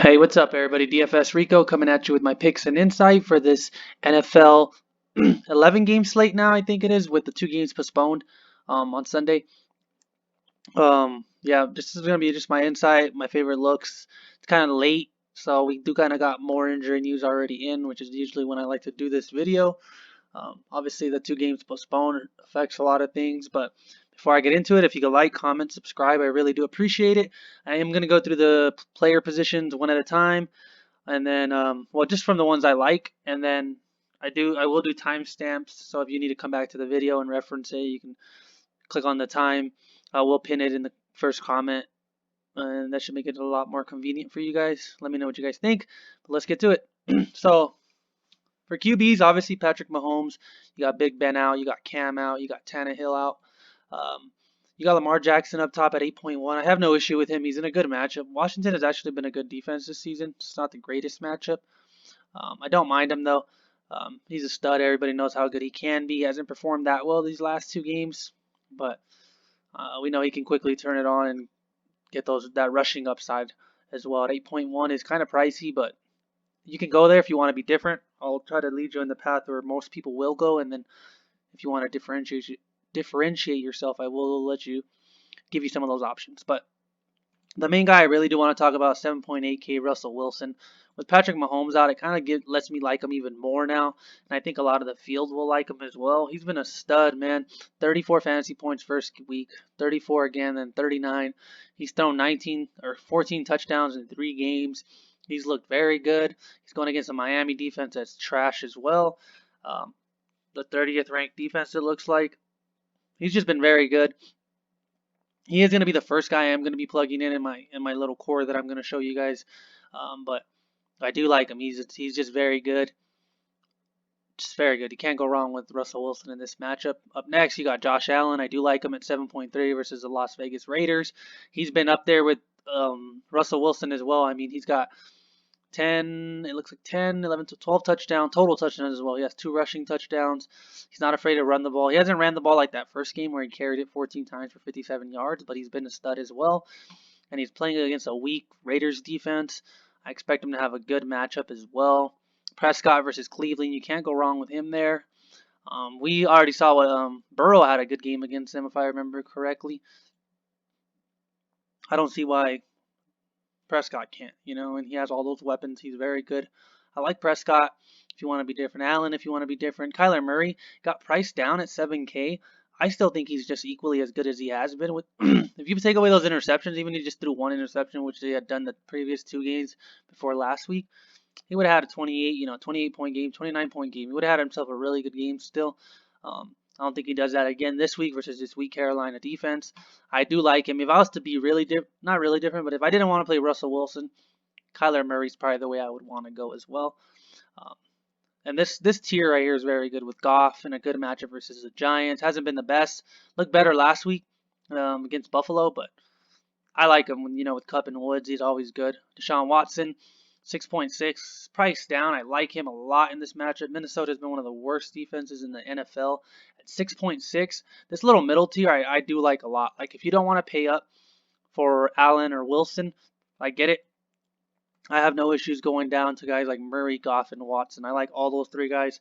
Hey, what's up, everybody? DFS Rico coming at you with my picks and insight for this NFL 11 game slate now, I think it is, with the two games postponed on Sunday. Yeah, this is going to be just my insight, my favorite looks. It's kind of late, so we do kind of got more injury news already in, which is usually when I like to do this video. Obviously, the two games postponed affects a lot of things, but before I get into it, if you could like, comment, subscribe, I really do appreciate it. I am going to go through the player positions one at a time, and then well, just from the ones I like, and then I will do timestamps. So if you need to come back to the video and reference it, you can click on the time. We'll pin it in the first comment, and that should make it a lot more convenient for you guys. Let me know what you guys think. But let's get to it. So for QBs, obviously Patrick Mahomes. You got Big Ben out. You got Cam out. You got Tannehill out. Um, you got Lamar Jackson up top at 8.1. I have no issue with him. He's in a good matchup. Washington has actually been a good defense this season. It's not the greatest matchup. I don't mind him though. He's a stud. Everybody knows how good he can be. He hasn't performed that well these last two games, but we know he can quickly turn it on and get that rushing upside as well. At 8.1 is kind of pricey, but you can go there if you want to be different. I'll try to lead you in the path where most people will go, and then if you want to differentiate yourself, I will let you give you some of those options. But the main guy I really do want to talk about, 7.8K Russell Wilson. With Patrick Mahomes out, it kind of lets me like him even more now, and I think a lot of the field will like him as well. He's been a stud, man. 34 fantasy points first week, 34 again, then 39. He's thrown 19 or 14 touchdowns in 3 games. He's looked very good. He's going against a Miami defense that's trash as well. Um, the 30th ranked defense, it looks like. He's just been very good. He is going to be the first guy I'm going to be plugging in my little core that I'm going to show you guys. But I do like him. He's just very good. Just very good. You can't go wrong with Russell Wilson in this matchup. Up next, you got Josh Allen. I do like him at 7.3 versus the Las Vegas Raiders. He's been up there with Russell Wilson as well. I mean, he's got 10, it looks like 10, 11 to 12 total touchdowns as well. He has 2 rushing touchdowns. He's not afraid to run the ball. He hasn't ran the ball like that first game where he carried it 14 times for 57 yards, but he's been a stud as well. And he's playing against a weak Raiders defense. I expect him to have a good matchup as well. Prescott versus Cleveland, you can't go wrong with him there. We already saw what Burrow had a good game against them, if I remember correctly. I don't see why Prescott can't, and he has all those weapons. He's very good. I like Prescott if you want to be different. Allen if you want to be different. Kyler Murray got priced down at 7K. I still think he's just equally as good as he has been. With if you take away those interceptions, even if he just threw 1 interception, which they had done the previous 2 games before last week, he would have had a 28-point game, 29-point game. He would have had himself a really good game still. I don't think he does that again this week versus this weak Carolina defense. I do like him. If I was to be really not really different, but if I didn't want to play Russell Wilson, Kyler Murray's probably the way I would want to go as well. Um, and this tier right here is very good with Goff in a good matchup versus the Giants. Hasn't been the best. Looked better last week against Buffalo, but I like him. With Kupp and Woods, he's always good. Deshaun Watson, 6.6, price down. I like him a lot in this matchup. Minnesota has been one of the worst defenses in the NFL at 6.6. This little middle tier I do like a lot. Like if you don't want to pay up for Allen or Wilson, I get it. I have no issues going down to guys like Murray, Goff, and Watson. I like all those 3 guys.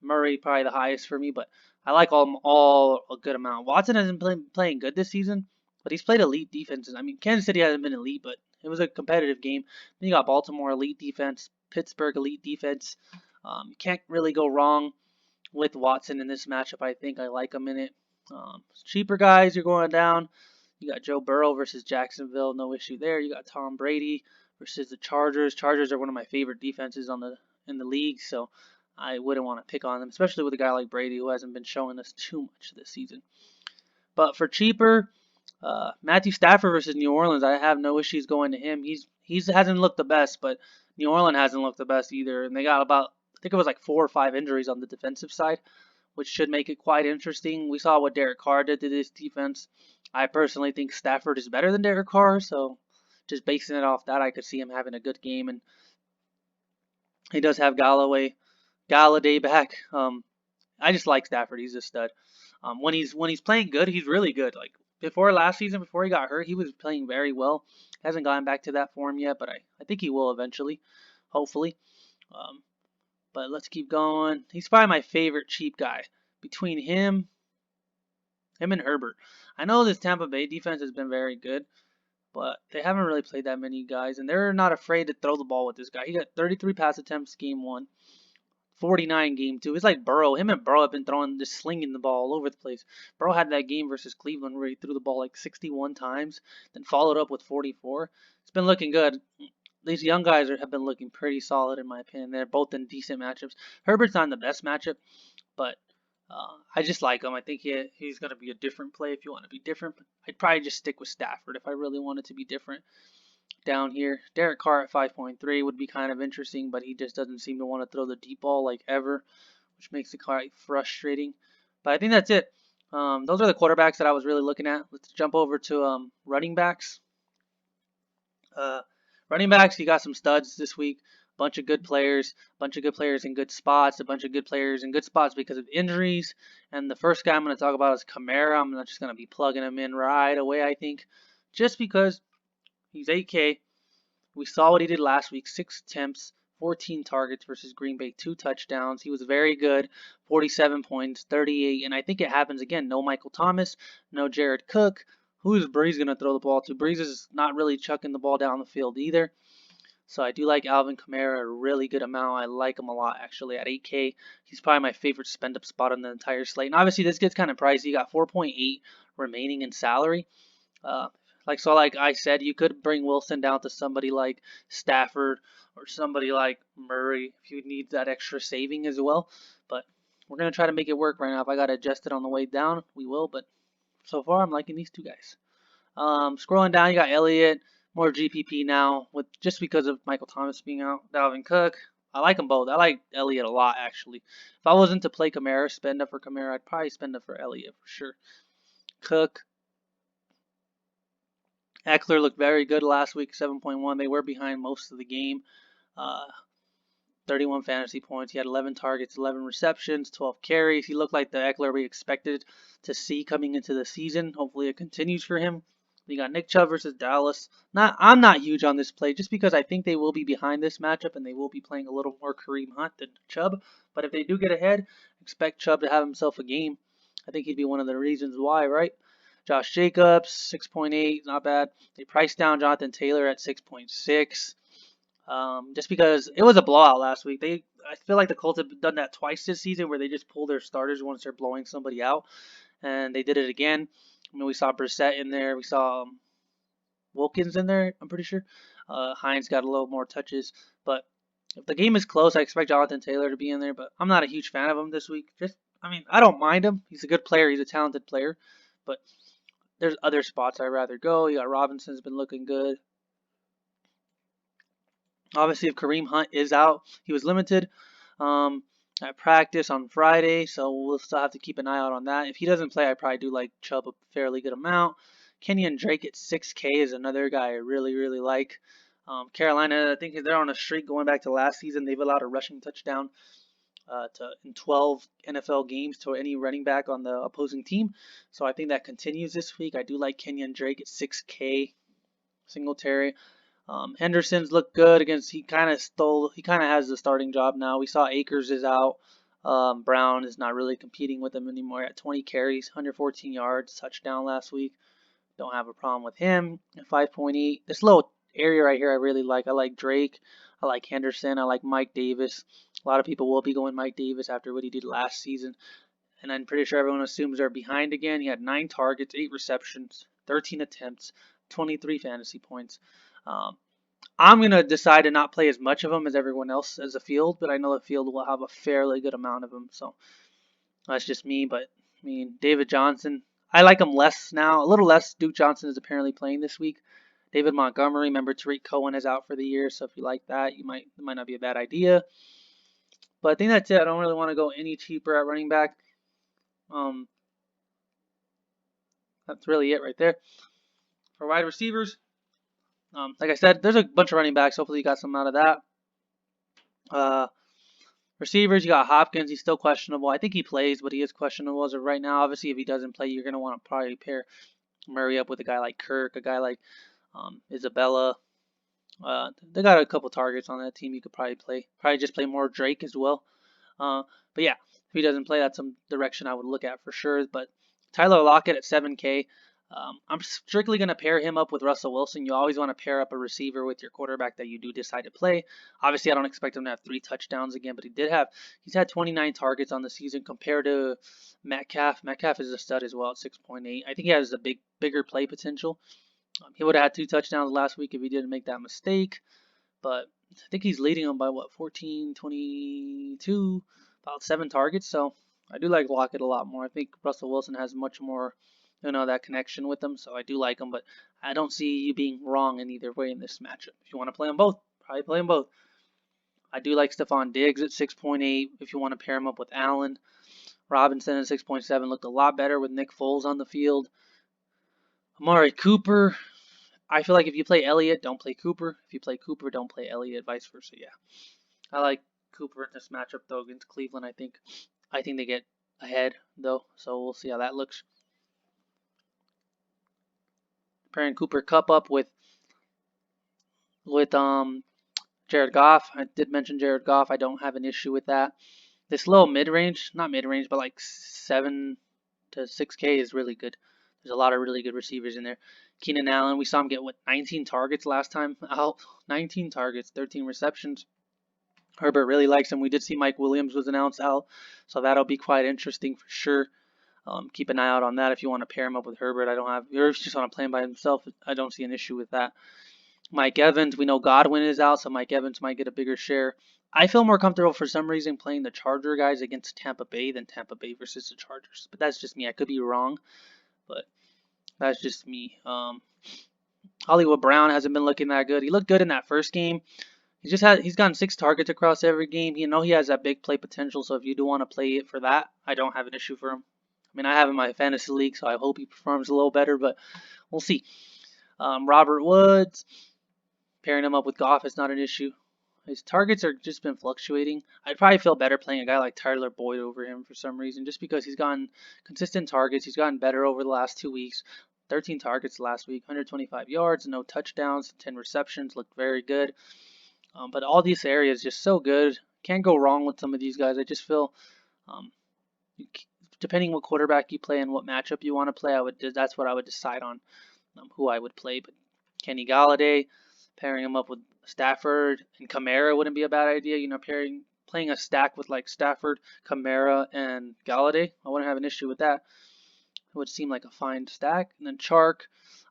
Murray probably the highest for me, but I like all a good amount. Watson hasn't been playing good this season, but he's played elite defenses. I mean, Kansas City hasn't been elite, but it was a competitive game. Then you got Baltimore elite defense, Pittsburgh elite defense. You can't really go wrong with Watson in this matchup. I think I like him in it. Cheaper guys, you're going down. You got Joe Burrow versus Jacksonville, no issue there. You got Tom Brady versus the Chargers. Chargers are one of my favorite defenses in the league, so I wouldn't want to pick on them, especially with a guy like Brady who hasn't been showing us too much this season. But for cheaper, Matthew Stafford versus New Orleans, I have no issues going to him. He hasn't looked the best, but New Orleans hasn't looked the best either, and they got about, I think it was like 4 or 5 injuries on the defensive side, which should make it quite interesting. We saw what Derek Carr did to this defense. I personally think Stafford is better than Derek Carr, so just basing it off that, I could see him having a good game, and he does have Galladay back. I just like Stafford. He's a stud. When he's playing good, he's really good. Like before last season, before he got hurt, he was playing very well. Hasn't gotten back to that form yet, but I think he will eventually, hopefully. Um, but let's keep going. He's probably my favorite cheap guy. Between him and Herbert. I know this Tampa Bay defense has been very good, but they haven't really played that many guys, and they're not afraid to throw the ball with this guy. He got 33 pass attempts game one, 49 game two. It's like Burrow. Him and Burrow have been throwing, just slinging the ball all over the place. Burrow had that game versus Cleveland where he threw the ball like 61 times, then followed up with 44. It's been looking good. These young guys have been looking pretty solid in my opinion. They're both in decent matchups. Herbert's not in the best matchup, but I just like him. I think he's going to be a different play if you want to be different. I'd probably just stick with Stafford if I really wanted to be different. Down here, Derek Carr at 5.3 would be kind of interesting, but he just doesn't seem to want to throw the deep ball like ever, which makes it quite frustrating. But I think that's it. Those are the quarterbacks that I was really looking at. Let's jump over to running backs. Uh, Running backs, you got some studs this week. Bunch of good players, bunch of good players in good spots, a bunch of good players in good spots because of injuries. And the first guy I'm going to talk about is Kamara. I'm not just going to be plugging him in right away, I think, just because he's 8K. We saw what he did last week, 6 attempts, 14 targets versus Green Bay, 2 touchdowns. He was very good, 47 points, 38, and I think it happens again. No Michael Thomas, no Jared Cook. Who is Breeze going to throw the ball to? Breeze is not really chucking the ball down the field either. So I do like Alvin Kamara a really good amount. I like him a lot actually at 8K. He's probably my favorite spend up spot on the entire slate. And obviously this gets kind of pricey. You got 4.8 remaining in salary. Uh, like I said, you could bring Wilson down to somebody like Stafford or somebody like Murray if you need that extra saving as well. But we're gonna try to make it work right now. If I gotta adjust it on the way down, we will. But so far, I'm liking these two guys. Scrolling down, you got Elliott, more GPP now, with just because of Michael Thomas being out. Dalvin Cook, I like them both. I like Elliott a lot actually. If I wasn't to play Kamara, spend up for Kamara, I'd probably spend up for Elliott for sure. Cook, Eckler looked very good last week, 7.1. They were behind most of the game. Uh, 31 fantasy points. He had 11 targets, 11 receptions, 12 carries. He looked like the Eckler we expected to see coming into the season. Hopefully it continues for him. We got Nick Chubb versus Dallas. I'm not huge on this play just because I think they will be behind this matchup and they will be playing a little more Kareem Hunt than Chubb. But if they do get ahead, expect Chubb to have himself a game. I think he'd be one of the reasons why, right? Josh Jacobs, 6.8, not bad. They priced down Jonathan Taylor at 6.6. Just because it was a blowout last week. I feel like the Colts have done that twice this season where they just pull their starters once they're blowing somebody out, and they did it again. I mean, we saw Brissett in there. We saw Wilkins in there, I'm pretty sure. Hines got a little more touches. But if the game is close, I expect Jonathan Taylor to be in there. But I'm not a huge fan of him this week. I don't mind him. He's a good player. He's a talented player. But there's other spots I'd rather go. You got Robinson's been looking good. Obviously, if Kareem Hunt is out, he was limited at practice on Friday, so we'll still have to keep an eye out on that. If he doesn't play, I probably do like Chubb a fairly good amount. Kenyon Drake at 6K is another guy I really, really like. Carolina, I think they're on a streak going back to last season. They've allowed a rushing touchdown in 12 NFL games to any running back on the opposing team. So I think that continues this week. I do like Kenyon Drake at 6K. Singletary. Henderson's looked good against. He kind of has the starting job now. We saw Akers is out. Brown is not really competing with him anymore at 20 carries, 114 yards, touchdown last week. Don't have a problem with him. At 5.8. This little area right here I really like. I like Drake. I like Henderson. I like Mike Davis. A lot of people will be going Mike Davis after what he did last season. And I'm pretty sure everyone assumes they're behind again. He had 9 targets, 8 receptions, 13 attempts, 23 fantasy points. I'm going to decide to not play as much of them as everyone else as a field, but I know the field will have a fairly good amount of them. So that's just me. But I mean, David Johnson, I like him less now, a little less. Duke Johnson is apparently playing this week. David Montgomery, remember Tariq Cohen is out for the year, so if you like that, it might not be a bad idea. But I think that's it. I don't really want to go any cheaper at running back. That's really it right there. For wide receivers, like I said, there's a bunch of running backs. Hopefully you got some out of that. Receivers, you got Hopkins. He's still questionable. I think he plays, but he is questionable as of right now. Obviously, if he doesn't play, you're going to want to probably pair Murray up with a guy like Kirk, a guy like Isabella. They got a couple targets on that team you could probably play. Probably just play more Drake as well. But yeah, if he doesn't play, that's some direction I would look at for sure. But Tyler Lockett at 7K. I'm strictly going to pair him up with Russell Wilson. You always want to pair up a receiver with your quarterback that you do decide to play. Obviously, I don't expect him to have 3 touchdowns again, but he's had 29 targets on the season compared to Metcalf. Metcalf is a stud as well at 6.8. I think he has a bigger play potential. He would have had 2 touchdowns last week if he didn't make that mistake. But I think he's leading them by 14, 22, about 7 targets. So I do like Lockett a lot more. I think Russell Wilson has much more, that connection with him. So I do like him, but I don't see you being wrong in either way in this matchup. If you want to play them both, probably play them both. I do like Stephon Diggs at 6.8 if you want to pair him up with Allen. Robinson at 6.7 looked a lot better with Nick Foles on the field. Amari Cooper. I feel like if you play Elliott, don't play Cooper. If you play Cooper, don't play Elliott, vice versa. Yeah, I like Cooper in this matchup though against Cleveland. I think they get ahead though, so we'll see how that looks. Pairing Cooper Kupp up with Jared Goff. I did mention Jared Goff. I don't have an issue with that. This low mid-range, not mid-range, but like 7 to 6K is really good. There's a lot of really good receivers in there. Keenan Allen, we saw him get 19 targets last time out. 19 targets, 13 receptions. Herbert really likes him. We did see Mike Williams was announced out, so that'll be quite interesting for sure. Keep an eye out on that if you want to pair him up with Herbert. Or if you just want to play him by himself, I don't see an issue with that. Mike Evans, we know Godwin is out, so Mike Evans might get a bigger share. I feel more comfortable for some reason playing the Charger guys against Tampa Bay than Tampa Bay versus the Chargers. But that's just me. I could be wrong, but that's just me. Hollywood Brown hasn't been looking that good. He looked good in that first game. He's gotten 6 targets across every game. He has that big play potential, so if you do want to play it for that, I don't have an issue for him. I mean, I have him in my fantasy league, so I hope he performs a little better, but we'll see. Robert Woods, pairing him up with Goff is not an issue. His targets are just been fluctuating. I'd probably feel better playing a guy like Tyler Boyd over him for some reason, just because he's gotten consistent targets. He's gotten better over the last 2 weeks. 13 targets last week, 125 yards, no touchdowns, 10 receptions, looked very good. But all these areas just so good. Can't go wrong with some of these guys. I just feel, depending what quarterback you play and what matchup you want to play, that's what I would decide on who I would play. But Kenny Galladay, pairing him up with Stafford and Kamara wouldn't be a bad idea. Playing a stack with like Stafford, Kamara, and Galladay, I wouldn't have an issue with that. It would seem like a fine stack. And then Chark,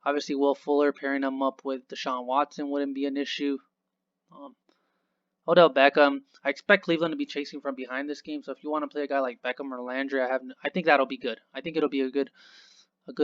obviously Will Fuller, pairing him up with Deshaun Watson wouldn't be an issue. Odell Beckham, I expect Cleveland to be chasing from behind this game. So if you want to play a guy like Beckham or Landry, I think that'll be good. I think it'll be a good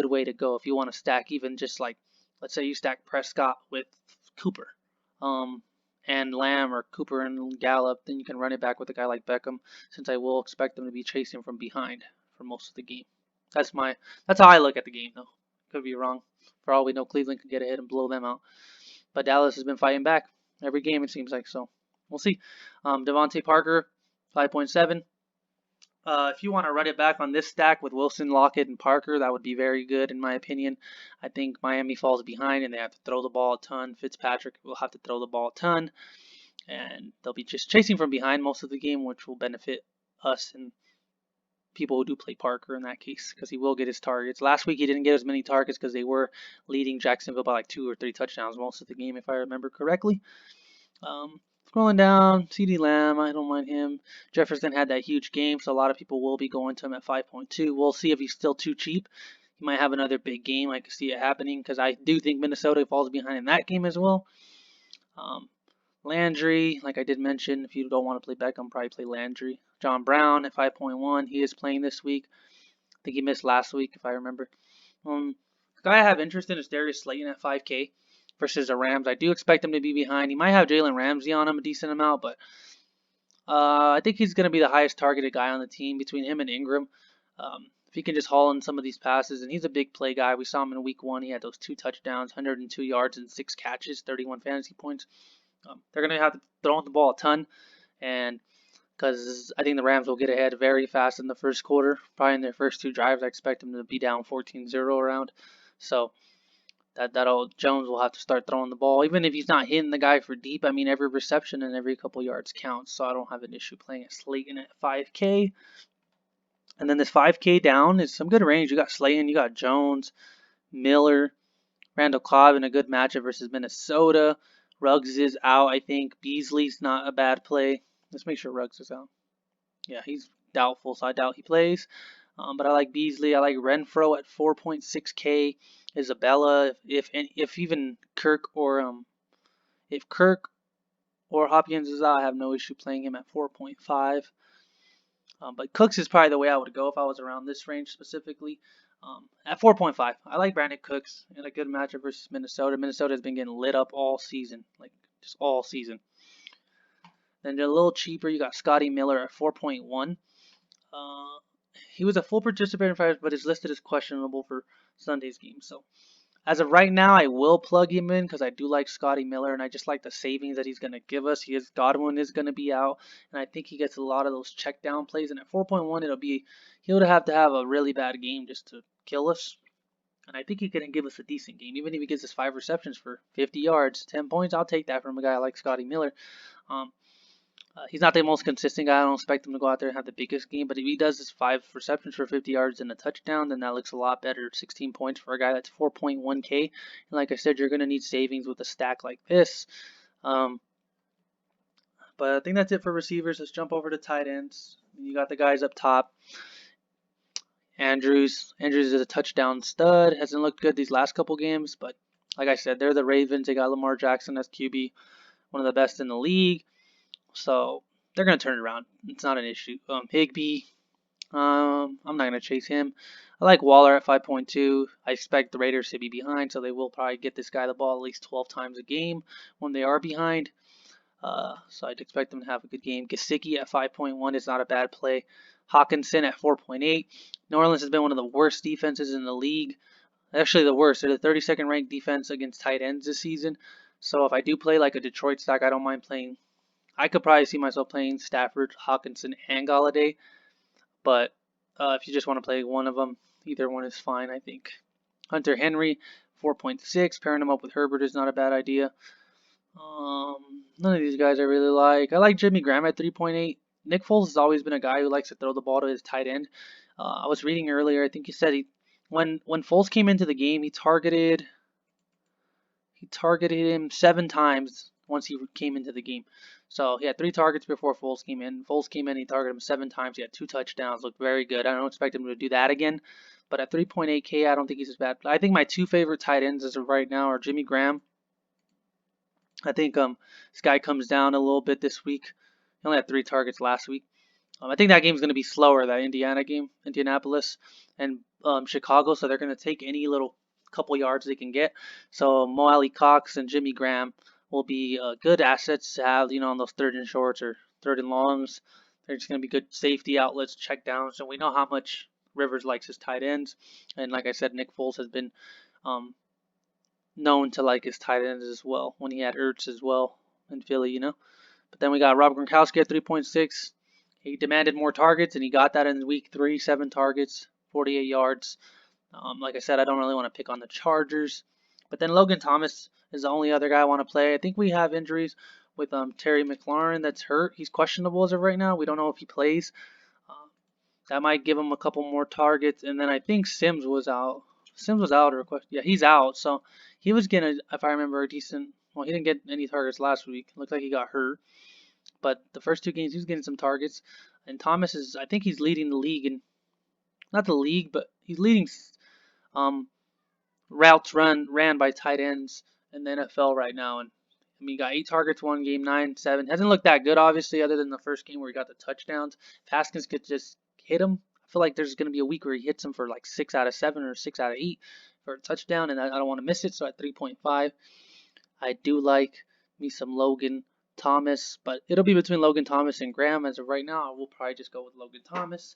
way to go if you want to stack even just like, let's say you stack Prescott with Cooper, and Lamb, or Cooper and Gallup, then you can run it back with a guy like Beckham, since I will expect them to be chasing from behind for most of the game. That's how I look at the game though. Could be wrong. For all we know, Cleveland could get ahead and blow them out. But Dallas has been fighting back every game, it seems like, so we'll see. Devontae Parker, 5.7. If you want to run it back on this stack with Wilson, Lockett, and Parker, that would be very good in my opinion. I think Miami falls behind and they have to throw the ball a ton. Fitzpatrick will have to throw the ball a ton. And they'll be just chasing from behind most of the game, which will benefit us and people who do play Parker in that case, because he will get his targets. Last week he didn't get as many targets because they were leading Jacksonville by like 2 or 3 touchdowns most of the game, if I remember correctly. Scrolling down, CeeDee Lamb, I don't mind him. Jefferson had that huge game, so a lot of people will be going to him at 5.2. We'll see if he's still too cheap. He might have another big game. I can see it happening because I do think Minnesota falls behind in that game as well. Landry, like I did mention, if you don't want to play Beckham, probably play Landry. John Brown at 5.1. He is playing this week. I think he missed last week, if I remember. The guy I have interest in is Darius Slayton at 5K versus the Rams. I do expect him to be behind. He might have Jalen Ramsey on him a decent amount, but I think he's going to be the highest targeted guy on the team between him and Ingram. If he can just haul in some of these passes, and he's a big play guy. We saw him in week 1. He had those 2 touchdowns, 102 yards, and 6 catches, 31 fantasy points. They're going to have to throw the ball a ton, and because I think the Rams will get ahead very fast in the first quarter. Probably in their first 2 drives, I expect them to be down 14-0 around. So that'll Jones will have to start throwing the ball, even if he's not hitting the guy for deep. I mean, every reception and every couple yards counts, so I don't have an issue playing at Slayton at 5K. And then this 5K down is some good range. You got Slayton, you got Jones, Miller, Randall Cobb in a good matchup versus Minnesota. Ruggs is out, I think. Beasley's not a bad play. Let's make sure Ruggs is out. Yeah, he's doubtful, so I doubt he plays. But I like Beasley. I like Renfro at 4.6K. Isabella, if even Kirk or if Kirk or Hopkins is out, I have no issue playing him at 4.5. But Cooks is probably the way I would go if I was around this range specifically. At 4.5, I like Brandon Cooks in a good matchup versus Minnesota. Minnesota has been getting lit up all season, like just all season. Then a little cheaper, you got Scotty Miller at 4.1. He was a full participant in Fridays, but is listed as questionable for Sunday's game. So as of right now, I will plug him in because I do like Scotty Miller, and I just like the savings that he's going to give us. Godwin is going to be out, and I think he gets a lot of those check down plays. And at 4.1, he would have to have a really bad game just to kill us. And I think he can give us a decent game, even if he gives us 5 receptions for 50 yards, 10 points. I'll take that from a guy like Scotty Miller. He's not the most consistent guy. I don't expect him to go out there and have the biggest game, but if he does his 5 receptions for 50 yards and a touchdown, then that looks a lot better. 16 points for a guy that's 4.1K. And like I said, you're going to need savings with a stack like this. But I think that's it for receivers. Let's jump over to tight ends. You got the guys up top. Andrews is a touchdown stud. Hasn't looked good these last couple games, but like I said, they're the Ravens. They got Lamar Jackson as QB, one of the best in the league. So they're going to turn it around. It's not an issue. Higbee, I'm not going to chase him. I like Waller at 5.2. I expect the Raiders to be behind, so they will probably get this guy the ball at least 12 times a game when they are behind. So I'd expect them to have a good game. Gesicki at 5.1 is not a bad play. Hawkinson at 4.8. New Orleans has been one of the worst defenses in the league. Actually, the worst. They're the 32nd ranked defense against tight ends this season. So if I do play like a Detroit stack, I don't mind playing. I could probably see myself playing Stafford, Hawkinson, and Galladay. But if you just want to play one of them, either one is fine, I think. Hunter Henry, 4.6. Pairing him up with Herbert is not a bad idea. None of these guys I really like. I like Jimmy Graham at 3.8. Nick Foles has always been a guy who likes to throw the ball to his tight end. I was reading earlier, I think he said when Foles came into the game, he targeted him 7 times once he came into the game. So he had 3 targets before Foles came in. Foles came in, he targeted him 7 times. He had 2 touchdowns. Looked very good. I don't expect him to do that again. But at 3.8K, I don't think he's as bad. I think my 2 favorite tight ends as of right now are Jimmy Graham. I think this guy comes down a little bit this week. He only had 3 targets last week. I think that game's going to be slower, that Indiana game, Indianapolis and Chicago. So they're going to take any little couple yards they can get. So Mo Alley-Cox and Jimmy Graham will be good assets to have, on those 3rd and shorts or 3rd and longs. They're just going to be good safety outlets, check downs. So we know how much Rivers likes his tight ends. And like I said, Nick Foles has been known to like his tight ends as well when he had Ertz as well in Philly, But then we got Rob Gronkowski at 3.6. He demanded more targets, and he got that in week 3, 7 targets, 48 yards. Like I said, I don't really want to pick on the Chargers. But then Logan Thomas is the only other guy I want to play. I think we have injuries with Terry McLaurin that's hurt. He's questionable as of right now. We don't know if he plays. That might give him a couple more targets. And then I think Sims was out. Yeah, he's out. So he was getting, if I remember, a decent. Well, he didn't get any targets last week. Looks like he got hurt. But the first 2 games, he was getting some targets. And Thomas I think he's leading the league. And not the league, but he's leading routes ran by tight ends in the NFL right now. And he got 8 targets one game, 9, 7. Hasn't looked that good, obviously, other than the first game where he got the touchdowns. If Haskins could just hit him, I feel like there's going to be a week where he hits him for like 6 out of 7 or 6 out of 8 for a touchdown, and I don't want to miss it. So at 3.5, I do like me some Logan Thomas, but it'll be between Logan Thomas and Graham. As of right now, I will probably just go with Logan Thomas.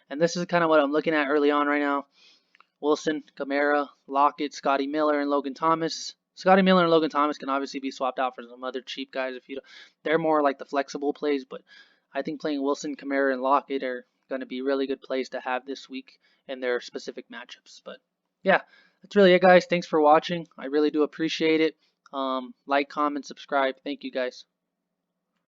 And this is kind of what I'm looking at early on right now. Wilson, Kamara, Lockett, Scotty Miller, and Logan Thomas. Scotty Miller and Logan Thomas can obviously be swapped out for some other cheap guys they're more like the flexible plays, but I think playing Wilson, Kamara, and Lockett are going to be really good plays to have this week in their specific matchups. But yeah, That's really it, guys. Thanks for watching. I really do appreciate it. Like, comment, subscribe. Thank you, guys.